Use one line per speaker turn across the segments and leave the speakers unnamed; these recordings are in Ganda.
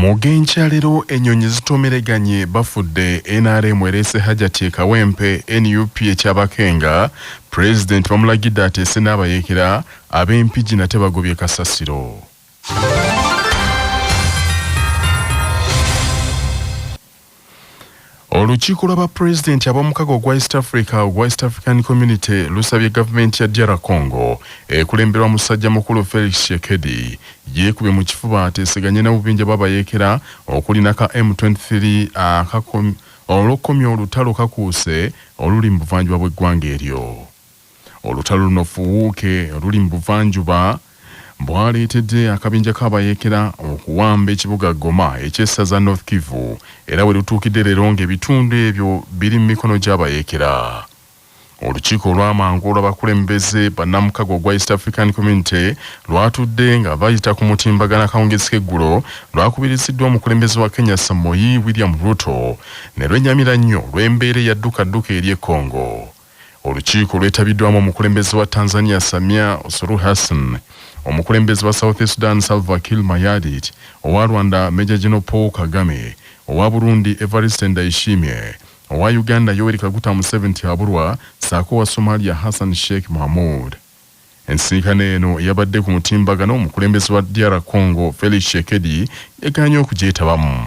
Mugencha lero ennyonyi zitomereganye bafudde NRM erese Hajati Kawempe NUP Bakyabakenga President Bamulagidde ateese n'abayeekera ab'empigi nate bagobye kasasiro. Olukiiko lw'aba President ab'omukago gwa East African Community lusabye gavumenti ya DR Congo ekulemberwa musajja mukulu Felix Tshisekedi yeekubye mu kifuba ateeseganye n'obubinja bw'abayeekera okulina ka M23 olukomya olutalo kakuuse oluli mu buvanjuba bw'eggwanga eryo. Olutalo luno fuwuuke oluli mu buvanjuba bwaleetedde akabinja k'abayeekera okuwamba ekibuga Goma eky'essaza North Kivu era we lutuukidde leero ng'ebitundu ebyo biri mu mikono gy'abayeekera. Olukiiko olw'amangu olw'abakulembeze bannamukago gwa East African Community lwatudde nga bayita ku mutimbagana kawungezi k'eggulo lwakubiriziddwa omukulembeze wa Kenya Samoei William Ruto ne lwennyamira nnyo lw'embeera eyaddukadduka eri e Congo. Olukiiko lwetabiddwamu omukulembeze wa Tanzania Samia Suluhu Hassan, omukulembeze wa South Sudan Salva Kiir Mayardit, owa Rwanda Major General Paul Kagame, owa Burundi Evariste Ndayishimiye, owa Uganda Yoweri Kaguta Museveni Habulwa, saako wa Somalia Hassan Sheikh Mohamud. Ensisinkano eno yabadde ku mutimbagano omukulembeze wa DR Congo Felix Tshisekedi yegaanye okugyetabamu.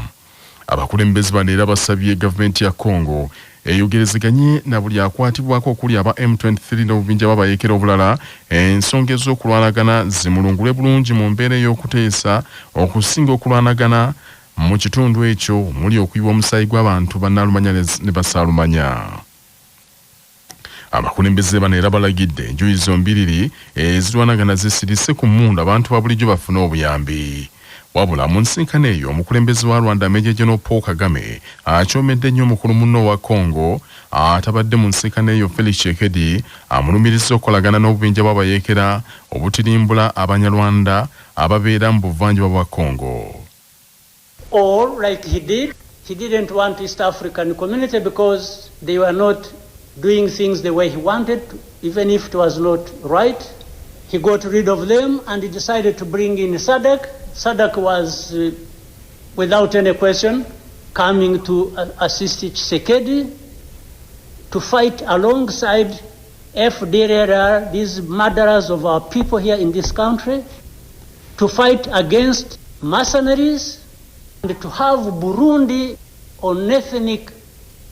Abakulembeze bano era basabye gavumenti ya Congo eyogerezeganye na buli akwatibwako okuli aba M23 n'obubinja b'abayeekera obulala ensonga ez'okulwanagana zimulungule bulungi mu mbeera ey'okuteesa okusinga okulwanagana mu kitundu ekyo muli okuyiwa omusaayi gw'abantu bannaalumanya ne basaalumanya. Abakulembeze bano era balagidde enjuyi zombiriri ezirwanagana zisirise ku mmundu abantu ba bulijjo bafune obuyambi. Wabula mu nsisinkano eyo omukulembeze wa Rwanda Major General Paul Kagame akyomedde nnyo omukulu munno wa Congo atabadde mu nsisinkano eyo Felix Tshisekedi amulumiriza okukolagana n'obubinja bw'abayeekera obutirimbula Abanyarwanda ababeera mu buvanjuba bwa Congo.
Or like he didn't want East African Community because they were not doing things the way he wanted, even if it was not right. He got rid of them and he decided to bring in SADC. SADC was, without any question, coming to assist Tshisekedi to fight alongside FDLR, these murderers of our people here in this country, to fight against mercenaries, and to have Burundi on ethnic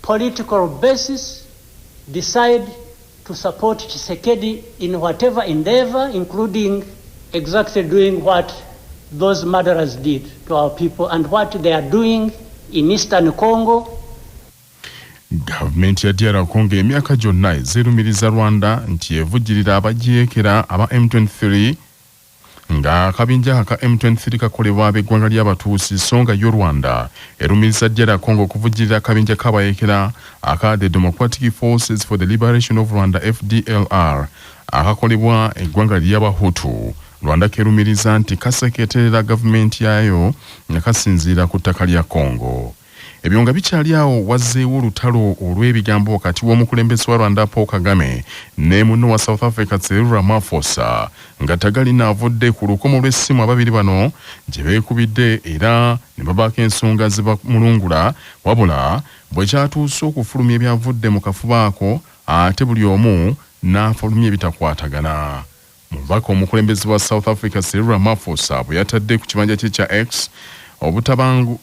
political basis decide to support Tshisekedi in whatever endeavor, including exactly doing what those murderers did to our people and what they are doing in Eastern Congo.
Gavumenti ya DR Congo emyaka gyonna ezerumiriza Rwanda nti evujjirira abajeekera aba M23 nga akabinja ka M23 kakolebwa ab'eggwanga ly'abatuusi so nga yo Rwanda erumiriza DR Congo okuvujjirira akabinja k'abayeekera aka The Democratic Forces for the Liberation of Rwanda FDLR akakolebwa eggwanga ly'abahutu. Rwanda kerumiriza nti kaseketerera gavumenti yayo nga kasinziira ku ttaka lya Congo. Ebyo nga bikyali awo wazzeewo olutalo olw'ebigambo wakati w'omukulembeze wa Rwanda Paul Kagame ne munno wa South Africa Cyril Ramaphosa nga tagalina avudde ku lukomo lw'essimu ababiri bano gye beekubidde era ne babaako ensonga zibamulungula wabula bwe kyatuuse okufulumya ebyavudde mu kafuba ako ate buli omu n'afulumya ebitakwatagana. Mubaka omukulembeze wa South Africa Cyril Ramaphosa bwe yatadde ku kibanja kye kya X obutabanguko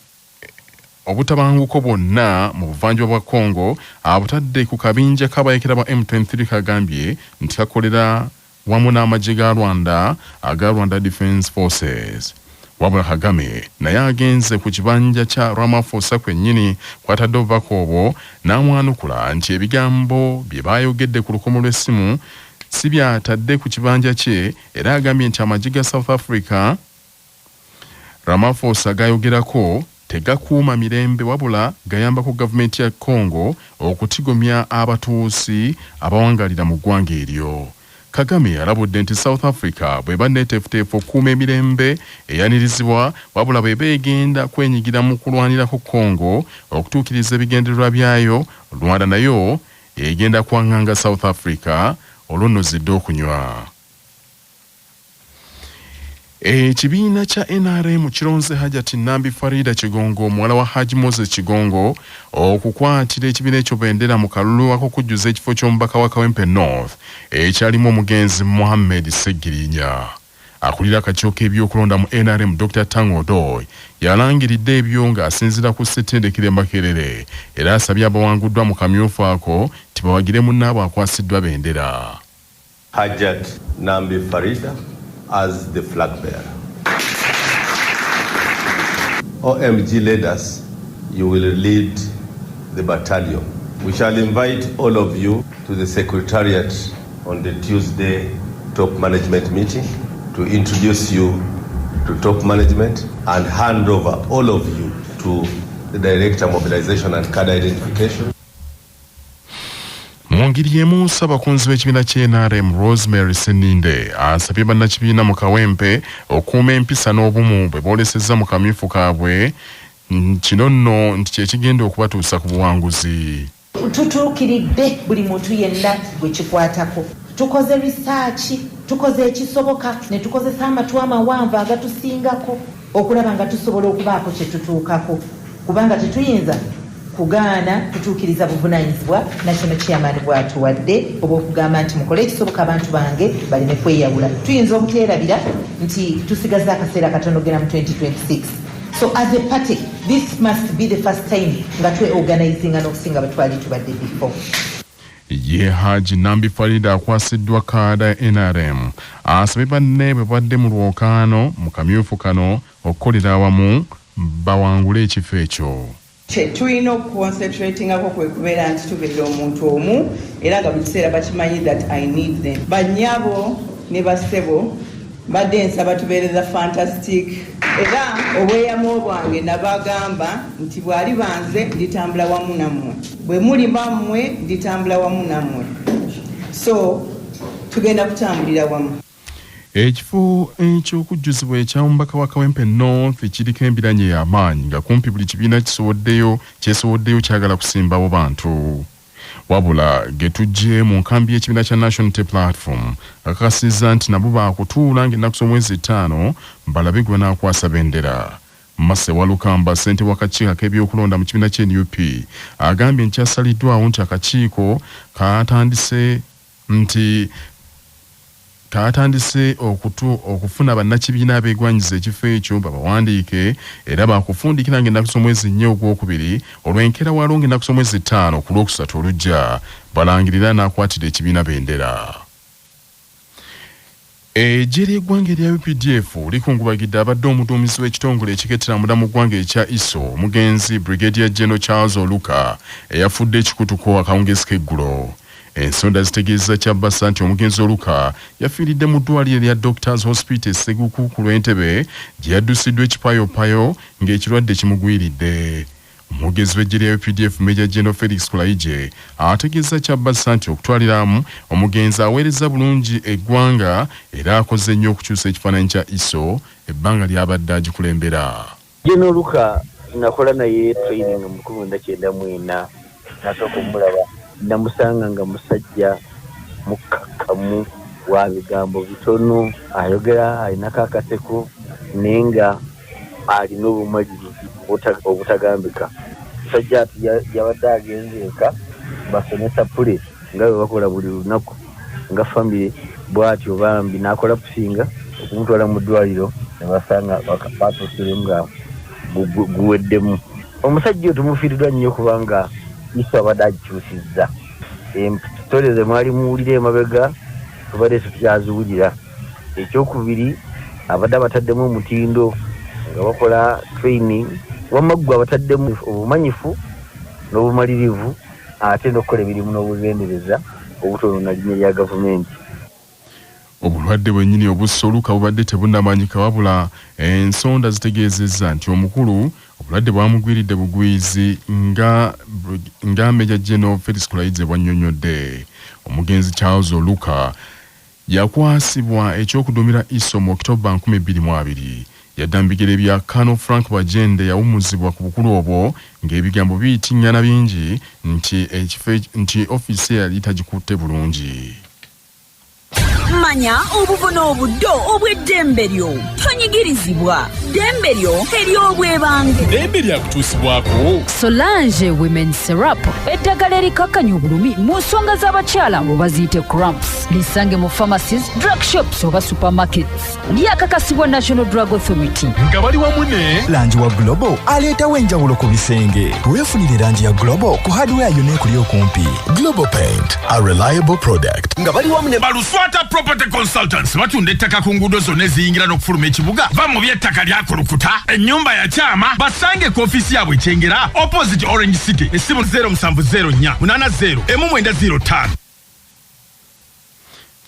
bwonna mu buvanjuba bwa Congo abutadde ku kabinja k'abayeekera ba M23 kagambye nti kakolera wamu n'amagye ga Rwanda aga Rwanda Defence Forces. Wabula Kagame naye agenze ku kibanja kya Ramaphosa kwennyini kwatadde obubaka obwo n'amwanukula nti ebigambo bye baayogedde ku lukomo lw'essimu si byatadde ku kibanja kye era agambye nti amagye ga South Africa Ramaphosa gayogerako tegakuuma mirembe wabula gayamba ku gavumenti ya Congo okutigomya abatuusi abawangalira mu ggwanga eryo. Kagame alabudde nti South Africa bwe banneeteefuteefu okukuuma emirembe eyanirizibwa wabula bwe beegenda kwenyigira mu kulwanirako Congo okutuukiriza ebigendererwa byayo, Rwanda nayo egenda kwanganga South Africa olw'onnozidde okunywa. Ekibiina kya NRM kironze Hajati Nambi Farida Kigongo muwala wa Haji Moses Kigongo okukwatira ekibiina ekyo bendera mu kalulu ak'okujjuza ekifo ky'omubaka wa Kawempe North ekyalimu omugenzi Mohammed Segirinya. Akulira akakiiko k'ebyokulonda mu NRM Dr. Tango Doy yalangiridde ebyo ng'asinziira ku ssettendekero Makerere era asabye abawanguddwa mu kamyufu ako tibawagire munnaabwe akwasiddwa bendera.
Hajat Nambi Farida as the flag bearer. OMG leaders, you will lead the battalion. We shall invite all of you to the Secretariat on the Tuesday top management meeting to introduce you to top management and hand over all of you to the Director of Mobilization and Cadre Identification.
Mwongiri yemu Ssabakunzi w'ekibiina kya NRM Rosemary Seninde asabye bannakibiina mu Kawempe okuuma empisa n'obumu bwe boolesezza mu kamyufu kaabwe kino nno nti kyekigenda okubatuusa ku buwanguzi.
Tutuukiridde buli muntu yenna gwe kikwatako. Tukoze research, tukoze ekisoboka ne tukozesa amatu amawanvu agatusingako okulaba nga tusobola okubaako kye tutuukako kubanga tetuyinza kugaana kutuukiriza buvunaanyizibwa national chairman bw'atuwadde oba okugamba nti mukole ekisoboka abantu bange baleme kweyawula. Tuyinza obuteerabira nti tusigaza akaseera katono gena mu 2026. So as a party, this must be the first time nga twe-organizing n'okusinga batwali tubadde before.
Ye Haji Nambi Farida akwasiddwa kaada NRM asabye banne bwe badde mu lwokaano mu kamyufu kano okukolera awamu bawangule ekifo ekyo.
Tulina okuconcentratingako kwe kubeera nti tubeera omuntu omu era nga buli kiseera bakimanyi that I need them. Bannyabo ne bassebo badde nsaba tubeereza fantastic era obweyamo bwange nabagamba nti bwali banze nditambula wamu nammwe bwe muli bammwe nditambula wamu nammwe so tugenda kutambulira wamu.
Ekifo eky'okujjuzibwa eky'omubaka wa Kawempe North kiriko embiranye y'amaanyi nga kumpi buli kibiina kyesowoddeyo kyagala kusimbawo bantu. Wabula getujje mu nkambi y'ekibiina kya National Unity Platform akakasizza nti nabo baakutuula ng'ennaku z'omwezi 5 balabe gwe banaakwasa bendera. Mase Walukamba ssente w'akakiiko k'ebyokulonda mu kibiina kya NUP agambye nti kyasaliddwawo nti akakiiko katandise okufuna bannakibiina abeegwanyiza ekifo ekyo babawandiike era baakufundikira ng'ennaku z'omwezi 4 ogwokubiri olw'enkera waalwo ng'ennaku z'omwezi 5 ku lwokusatu olujja balangirira n'akwatira ekibiina bendera. Eggye ly'eggwanga erya UPDF likungubagidde abadde omuduumizi w'ekitongole ekikettera mulamu ggwanga ekya ISO omugenzi Brigadier General Charles Oluka eyafudde ekikutuko akawungezi k'eggulo. Ensonda zitegeeza Kyabasa nti omugenzi Oluka yafiiridde mu ddwaliro erya Doctors Hospital Seguku ku Lwentebe gye yaddusiddwa ekipayopayo ng'ekirwadde kimugwiridde. Omwogezi w'eggye lya UPDF Major General Felix Kulaije ategeeza Kyabasa nti okutwaliramu omugenzi aweereza bulungi eggwanga era akoze nnyo okukyusa ekifaananyi kya ISO ebbanga ly'abadde agikulembera.
General Oluka nakola naye training mu 1994 nasooka omulaba namusanga nga musajja mukakamu wa bigambo bitono ayogera alinako akaseko naye nga alina obumalirivu obutagambika. Musajja ati yabadde agenze eka basomesa pule nga bwe bakola buli lunaku nga famire bw'atyo bambi n'akola pusinga okumutwala mu ddwaliro ne basanga batuusiremu nga guweddemu. Omusajja oyo tumufiiriddwa nnyo kubanga ISO abadde agikyusizza. Empitole ze mwali muwulira emabega tubadde tutyaziwulira. Ekyokubiri abadde abataddemu omutindo nga bakola training wamaggwa abataddemu obumanyifu n'obumalirivu ate n'okukola emirimu n'obugendereza obutono na linnya lya gavumenti.
Obulwadde bwennyini obussa Oluka bubadde tebunnamanyika wabula ensonda zitegeezezza nti omukulu obulwadde bwamugwiridde bugwizi nga Major General Felix Kulaije bwannyonnyodde. Omugenzi Charles Oluka yakwasibwa ekyokuduumira ISO mu October 2022. Yadda mu bigere bya Colonel Frank Bajende yawummuzibwa ku bukulu obwo ng'ebigambo biyitiŋŋana bingi nti ofiisi yali tagikutte bulungi.
Manya obubona obuddo obw'eddembe lyo. Tonyigirizibwa. Ddembe lyo ery'obwebange.
Ddembe lyakutuusibwako.
Solange Women Syrup. Eddagala erikakkanya obulumi mu nsonga z'abakyala oba ziyite cramps. Lisange mu pharmacies, drug shops oba supermarkets. Lyakakasibwa National Drug Authority.
Nga bali wamu ne
langi wa Global aleetawo enjawulo ku bisenge. Weefunire langi ya Global ku hardware yonna ekuli okumpi.
Global Paint, a reliable product.
Nga bali wamu ne Baluswata Property Consultants batunda ettaka ku nguudo zonna eziyingira n'okufuluma ekibuga. Va mu by'ettaka lyakulukuta ennyumba ya kyama basange ku ofiisi yaabwe ekyengera opposite Orange City essimu 0704 80 1905.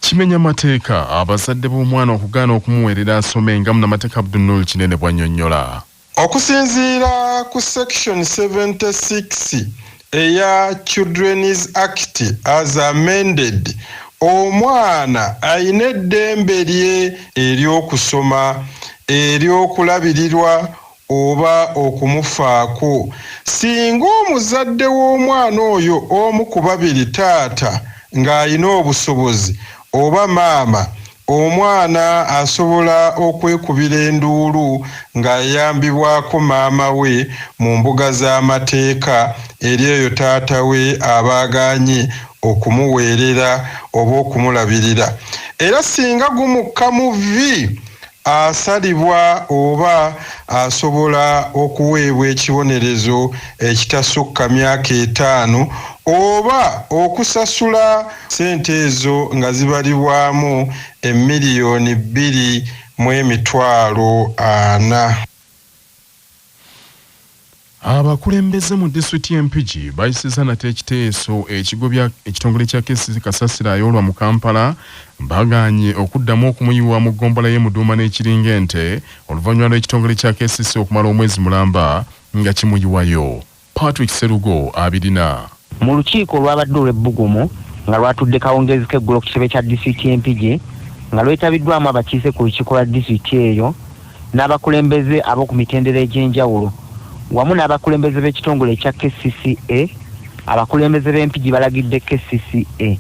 Kimenya mateeka abazadde b'omwana okugaana okumuweerera asome nga munnamateeka Abdul Kinene bw'annyonnyola.
Okusinziira ku section 76 eya Children's Act as amended, omwana ayina eddembe lye ery'okusoma, ery'okulabirirwa oba okumufaako. Singa omuzadde w'omwana oyo omu ku babiri taata ng'ayina obusobozi oba maama, omwana asobola okwekubira enduulu ng'ayambibwako maama we mu mbuga z'amateeka eri eyo taata we abaaganye okumuweerera oba okumulabirira. Era singa gumukka mu vvi asalibwa oba asobola okuweebwa ekibonerezo ekitasukka myaka 5 oba okusasula sente ezo nga zibalibwamu $2,400,000.
Abakulembeze mu disitulikiti y'Empigi bayisiza nate ekiteeso ekigobya ekitongole kya KCC kasasiro ayolwa mu Kampala baganye okuddamu okumuyiwa mu ggombolola y'Emuduuma n'Ekiringente oluvannyuma lw'ekitongole kya KCC okumala omwezi mulamba nga kimuyiwayo. Patrick Serugo abirina.
Mu lukiiko olwabadde olw'ebbugumu nga lwatudde kawungezi k'eggulo ku kitebe kya disitulikiti y'Empigi nga lwetabiddwamu abakiise ku lukiiko lwa disitulikiti eyo n'abakulembeze ab'oku mitendera egy'enjawulo wamu n'abakulembeze b'ekitongole ekya KCCA. Abakulembeze b'Empigi balagidde KCCA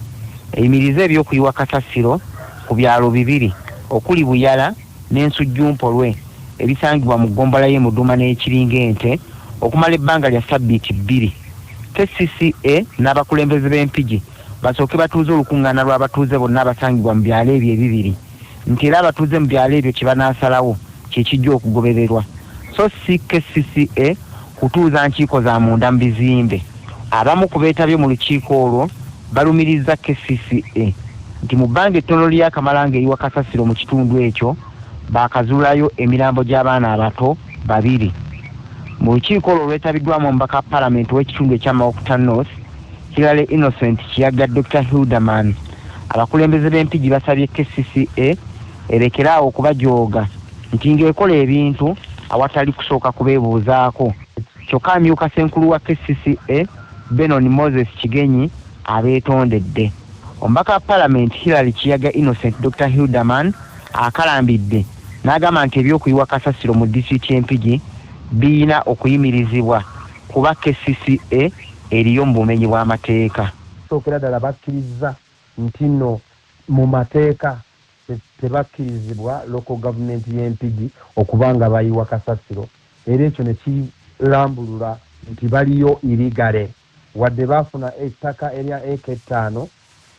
eyimirize ebyokuyiwa kasasiro ku byalo bibiri okuli Buyala n'Ensujjumpolwe ebisangibwa mu ggombolola y'Emuduuma n'Ekiringente okumala ebbanga lya ssabbiiti 2. KCCA n'abakulembeze b'Empigi basooke batuuze olukuŋŋaana lw'abatuuze bonna abasangibwa mu byalo ebyo ebibiri nti era abatuuze mu byalo ebyo kye banaasalawo kye kijja okugobererwa, so si KCCA kutuuza nkiiko za munda mu bizimbe. Abamu ku beetabye mu lukiiko olwo balumiriza KCCA nti mu bbanga ettono ly'akamala ng'eriwa kasasiro mu kitundu ekyo baakazuulayo emirambo gy'abaana abato 2. Mu lukiiko olwo lwetabiddwamu omubaka wa Paalamenti w'ekitundu ekya Mawokota North Hilary Innocent Kiyaga Dr. Hilderman. Abakulembeze b'Empigi basabye KCCA erekeraawo okubajooga nti ng'ekola ebintu awatali kusooka kubeebuuzaako. Kyokka amyuka ssenkulu wa KCCA Benon Moses Kigenyi abeetondedde. Omubaka wa Paalamenti Hilary Kiyaga Innocent Dr. Hilderman akalambidde n'agamba nti ebyokuyiwa kasasiro mu disitulikiti y'Empigi biyina okuyimirizibwa kuba KCCA eriyo mu bumenyi bw'amateeka.
Sookera ddala bakkiriza nti nno mu mateeka tebakkirizibwa local government y'Empigi okubanga bayiwa kasasiro, era ekyo ne kirambulula nti baliyo irigale wadde baafuna ettaka erya eka 5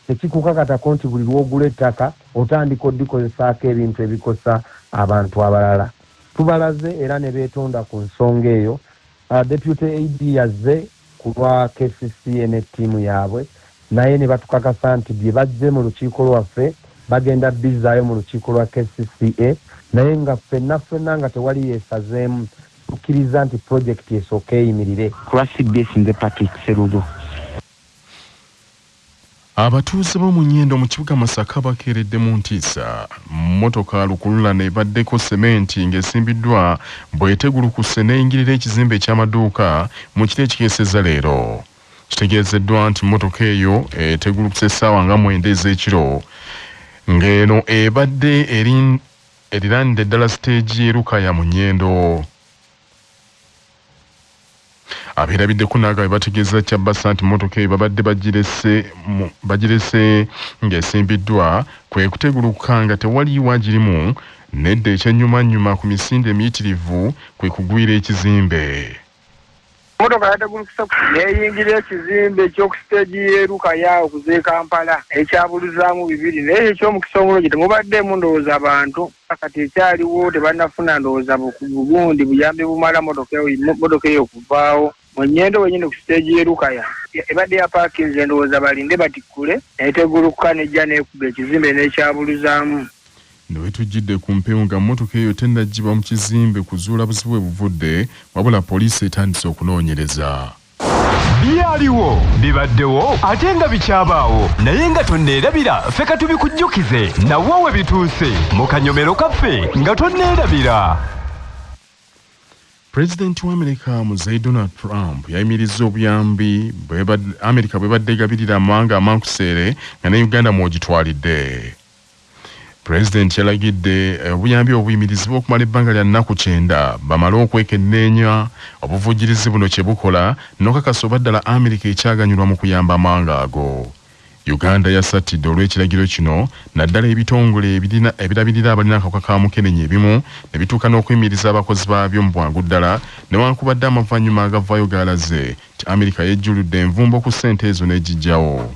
tekikukakatako nti buli lwogula ettaka otandika oddikozesaako ebintu ebikosa abantu abalala. Tubalaze era ne beetonda ku nsonga eyo. Deputy AD yazze ku lwa KCCA ne ttiimu yaabwe naye ne batukakasa nti bye bazze mu lukiiko lwaffe bagenda bizaayo mu lukiiko lwa KCCA naye nga ffenna nga tewali yeesazeemu tukkiriza nti projekiti esooka eyimirire.
Kulwa CBS nze Patrick Serugo.
Abatuuze b'omu Nnyendo mu kibuga Masaka bakeeredde mu ntiisa. Mmotoka lukululana ebaddeko sementi ng'esimbiddwa bw'etegulukuse n'eyingirira ekizimbe eky'amaduuka mu kiro ekikeesezza leero. Kitegeezeddwa nti mmotoka eyo etegulukuse essaawa nga 9 ez'ekiro ng'eno ebadde eriranidde ddala siteegi y'Erukaya mu Nnyendo. Abeerabidde kunaaga bategeeza Kyabasa nti mmotoka eyo babadde bagirese ng'esimbiddwa kwe kuteguluka nga tewali wagirimu nedda ekyennyumanyuma ku misinde emiyitirivu kwe kugwira ekizimbe.
Motoka yategulukisa neyingira ekizimbe ekyokusiteegi y'eruka yawo kuze Kampala ekyabuluzaamu bibiri naye ekyomukisa omulungi temubaddemu ndowooza abantu kati ekyaliwo tebannafuna ndowooza bugundi buyambi bumala motoka eyo okuvaawo mu nnyendo wenyini ku siteegi y'eruka ya ebadde yapaakinze ndowooza balinde batikkule neteguluka nejja neekuba ekizimbe n'ekyabuluzaamu.
Newe tujjidde ku mpewo nga mmotoka eyo tennaggyibwa mu kizimbe kuzuula buzibu buvudde wabula poliisi etandise okunoonyereza.
Byaliwo bibaddewo ate nga bikyabaawo naye nga tonneerabira ffe katubikujjukize nawo we bituuse mu kanyomero kaffe nga tonneerabira.
Pulezidenti wa Amerika muzeyi Donald Trump yayimirizza obuyambi Amerika bwebadde egabirira amawanga amankuseere nga ne Uganda mw'ogitwalidde. Pulezidenti yalagidde obuyambi obuyimirizibwa okumala ebbanga lya nnaku 9 bamale okwekenneenya obuvujjirizi buno kye bukola n'okakasa oba ddala Amerika ekyaganyulwa mu kuyamba amawanga ago. Uganda yasattidde olw'ekiragiro kino naddala ebitongole ebirabirira abalina akawuka ka mukenenya ebimu ne bituuka n'okuyimiriza abakozi baabyo mu bwangu ddala newankubadde amavannyuma agavaayo gaalaze nti Amerika yejjuludde envumbo ku ssente ezo n'egijjawo.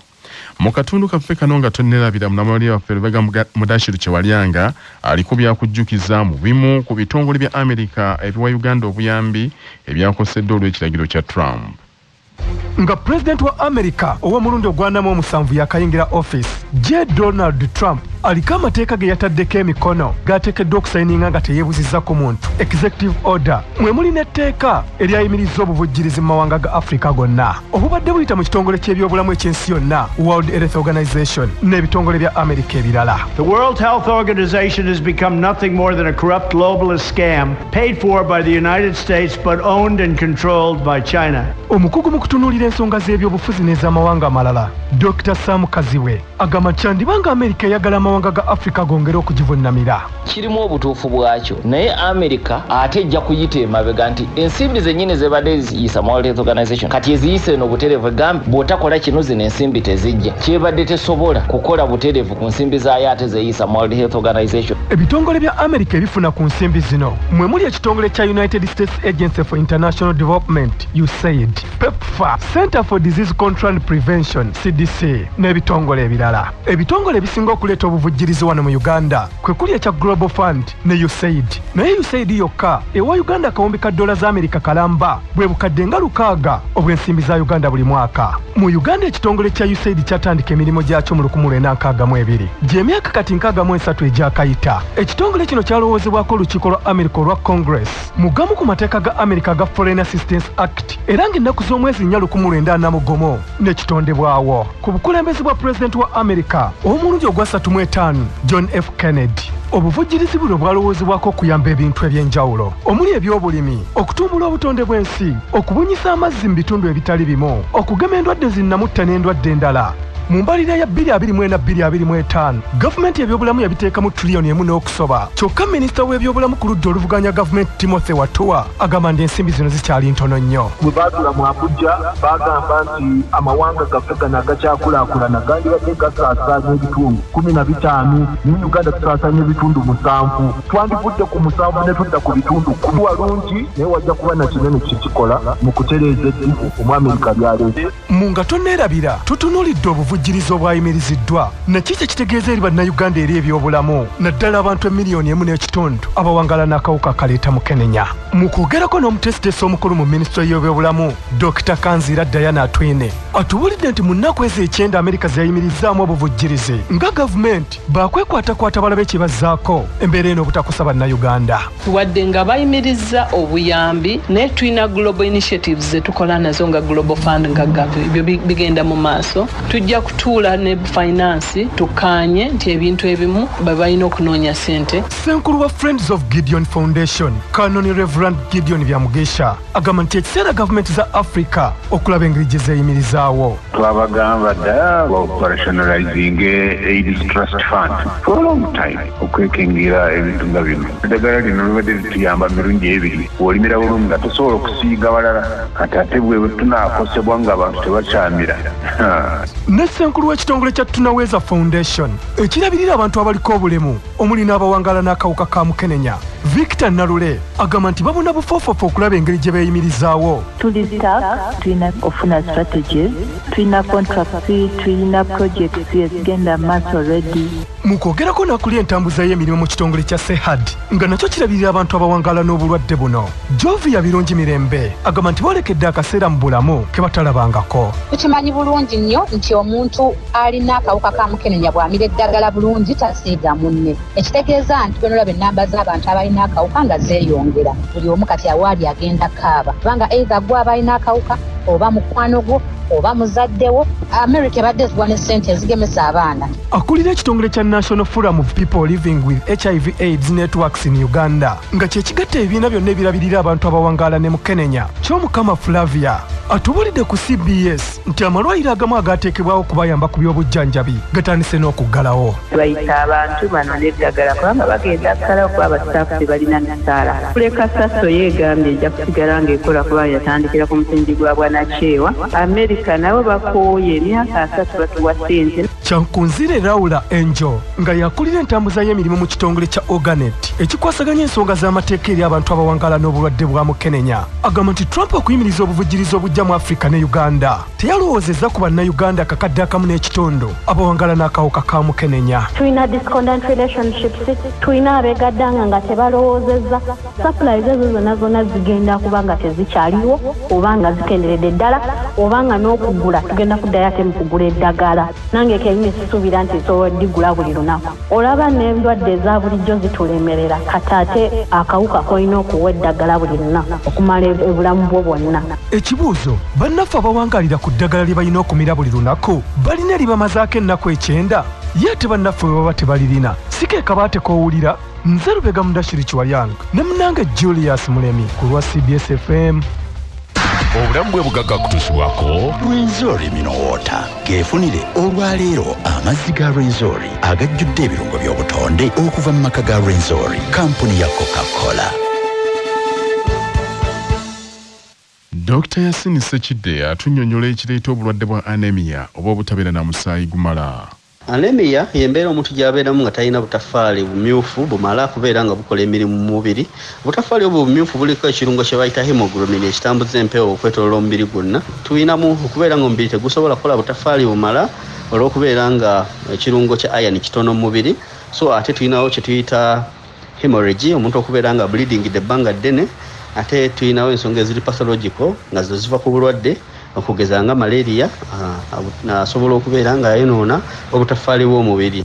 Mu katundu kaffe kano nga tonnerabira munamawulire waffe Lubega Mudashiru Kyewalyanga aliko byakujjukiza mu bimu ku bitongole bya Amerika ebiwa Uganda obuyambi ebyakosedde olw'ekiragiro kya Trump.
Nga President wa Amerika ow'omulundi ogwanamu 7 yakayingira office Donald Trump aliko amateeka ge yataddeko emikono gateekeddwa okusayininga nga teyeebuzizza ku muntu executive order mwe muli n'etteeka eryayimiriza obuvujjirizi mu mawanga ga Afrika gonna obubadde buyita mu kitongole ky'ebyobulamu eky'ensi yonna World Health Organization n'ebitongole bya Amerika ebirala.
The World Health Organization has become nothing more than a corrupt globalist scam paid for by the United States but owned and controlled by China.
Omukugu mu kutunuulira ensonga z'ebyobufuzi n'ez'amawanga amalala Dr. Sam Kaziwe agamba kyandibanga Amerika eyagala amawanga ga Afrika gongera okugivunnamira.
Kirimu obutuufu bwakyo naye Amerika ate ejja kuyita emabega nti ensimbi zennyini zebadde ziyisa World Health Organization kati eziyise eno butereevu gambi bw'otakola kino zino ensimbi tezijja kyebadde tesobola kukola butereevu ku nsimbi zaayo ate zeyisa World Health Organization.
Ebitongole bya Amerika ebifuna ku nsimbi zino mwe muli ekitongole kya United States Agency for International Development USAID, PEPFAR, Center for Disease Control and Prevention CDC n'ebitongole ebirala. Ebitongole ebisinga okuleeta obuvujjirizi wano mu Uganda kwe kuli ekya Global Fund ne USAID. Naye USAID yokka ewa Uganda akawumbi ka dola za Amerika kalamba bwe bukadde nga 600 obw'ensimbi za Uganda buli mwaka. Mu Uganda ekitongole kya USAID kyatandika emirimu gyakyo mu 1962 gy'emyaka kati 63 egyakayita. Ekitongole kino kyalowoozebwako olukiiko lwa Amerika olwa Congress mu gamu ku mateeka ga Amerika ga Foreign Assistance Act era ng'ennaku z'omwezi 1945 n'ekitondebwawo ku bukulembeze bwa pulezidenti wa Amerika omulungi ogwa 35 John F. Kennedy. Obuvujjirizi buno bwalowoozebwako okuyamba ebintu eby'enjawulo omuli ebyobulimi, okutumbula obutonde bw'ensi, okubunyisa amazzi mu bitundu ebitali bimu, okugema endwadde zinnamutta n'endwadde endala. Mu mbalira ya 2024-2025 gavumenti ebyobulamu yabiteekamu triliyoni 1 n'okusoba kyokka minisita w'ebyobulamu ku ludda oluvuganya gavumenti Timothy Watuwa agamba nti ensimbi zino zikyali ntono nnyo.
Bwe baatula mu Abuja bagamba nti amawanga gaffe gano agakyakulaakulana gandibadde gasaasaanya ebitundu 15 naye Uganda tusaasaanya ebitundu 7 twandivudde ku 7 ne tudda ku bitundu 10 walungi naye wajja kuba na kinene kikikola mu kutereeza eddibu Omwamerika byaleese.
Mu nga tonneerabira tutunuulidde obuvujjirizi obwayimiriziddwa nakiki ekitegeeza eri bannayuganda eri ebyobulamu naddala abantu 1.5 abawangala n'akawuka kaleeta mukenenya. Mu kwogerako n'omutesitesi omukulu mu minisitule y'ebyobulamu Dr. Kanziira Diana Atwine atubuulidde nti mu nnaku ezo 9 Amerika zeyayimirizzaamu obuvujjirizi nga gavumenti baakwekwatakwata balabe kye bazzaako embeera eno obutakosa bannayuganda.
Wadde nga bayimirizza obuyambi naye tulina global initiatives zetukola nazo nga Global Fund nga gavu ebyo bigenda mu maaso tujja kutuula ne finance tukanye nti ebintu ebimu babalina okunoonya sente.
Ssenkulu wa Friends of Gideon Foundation Canon Reverend Gideon Byamugesha agamba nti ekiseera gavumenti za Africa okulaba engeri gye zeeyimirizaawo.
Twabagamba dda operationalizing aid trust fund for a long time okwekengira ebintu nga bino. Eddagala lino libadde lituyamba mirundi ebiri. Bw'olimira bulungi nga tosobola okusiiga balala kati ate bwe tunaakosebwa ng'abantu tebakyamira.
Ne ssenkulu w'ekitongole kya Tunaweeza Foundation ekirabirira abantu abaliko obulemu omuli n'abawangaala n'akawuka ka mukenenya Victor Nalule agamba nti babuna bufoofofu okulaba engeri gye beeyimirizaawo.
Tuli staff, tulina okufuna strategies, tulina contracts, tulina projects ezigenda maaso already.
Mu kwogerako n'akuli entambuza y'emirimu mu kitongole kya SEHAD nga nakyo kirabirira abantu abawangaala n'obulwadde buno. Jovia Birungi Mirembe agamba nti boolekedde akaseera mu bulamu ke batalabangako.
Tukimanyi bulungi nnyo nti omuntu alina akawuka ka mukenenya bw'amira eddagala bulungi tasiiga munne. Ekitegeeza nti bw'onolaba ennamba z'abantu abalina akawuka nga zeeyongera. Buli omu kati awaali agenda kaaba kubanga either gwe aba alina akawuka oba mukwano gwo oba muzaddewo. America ebadde eziwa ne ssente ezigemesa abaana.
Akulira ekitongole kya National Forum of People Living with HIV/AIDS Networks in Uganda nga kye kigatta ebibiina byonna ebirabirira abantu abawangaala ne mukenenya. Ky'omukama Flavia atubulidde ku CBS nti amalwaliro agamu agaateekebwawo kubayamba ku by'obujjanjabi gatandise n'okuggalawo.
Bayita abantu bano n'eddagala kubanga bagenda kusalawo kuba abasitaafu tebalina misaala. Kuleka Sasso yeegambye ejja kusigala ng'ekola kuba yatandikira ku musingi gwa Bwanakyewa. America nabo bakooye emyaka 3 batuwa ssente.
Kyankunzire Laura Angel nga yakulira entambuza y'emirimu mu kitongole kya Organet ekikwasaganya ensonga z'amateeka eri abantu abawangaala n'obulwadde bwa mukenenya agamba nti Trump okuyimiriza obuvujjirizi obujja mu Africa ne Uganda teyalowoozezza ku bannayuganda akakadde akamu n'ekitondo abawangaala n'akawuka ka mukenenya.
Tulina discordant relationships, tulina abeegaddanga nga tebalowoozezza. Supplies ezo zonna zigenda kuba nga tezikyaliwo oba nga zikenderedde ddala oba nga n'okugula tugenda kuddayo ate mu kugula eddagala. Nange kelime sisuubira nti zoodigula buli lunaku. Olaba n'endwadde eza bulijjo zitulemerera kati ate akawuka kolina okuwa eddagala buli lunaku okumala obulamu bwo bwonna.
Ekibuuzo bannaffe abawangaalira ku ddagala lye balina okumira buli lunaku balina libamazaako ennaku 9 ye ate bannaffe bwe baba tebalirina sikeeka baatekoowulira. Nze Lubega Mudashiri Kiwalyang ne munnange Julius Mulemi ku lwa CBS FM.
Obulamu bwe bugagga kutuusibwako Rwenzori Minowota geefunire olwaleero amazzi ga Rwenzori agajjudde ebirungo by'obutonde okuva mu maka ga Rwenzori kampuni ya Coca-Cola.
Dr. Yasini Sekidde atunnyonnyola ekireeta obulwadde bwa anemia oba obutabeera na musaayi gumala.
Anemia yembeera omuntu gy'abeeramu nga talina butafaali bumyufu bumala kubeera nga bukola emirimu mu mubiri. Butafaali obwo bumyufu buliko ekirungo kye bayita hemoglobin ekitambuza empewo okwetooloola omubiri gwonna. Tulinamu okubeera nga omubiri tegusobola kukola butafaali bumala olw'okubeera nga ekirungo kya iron kitono mu mubiri. So ate tulinawo kye tuyita hemorrhage omuntu okubeera nga bleedingidde ebbanga ddene. Ate tulinawo ensonga eziri pathological nga zo ziva ku bulwadde okugeza nga malaria asobola okubeera nga ayonoona obutafaali bw'omubiri.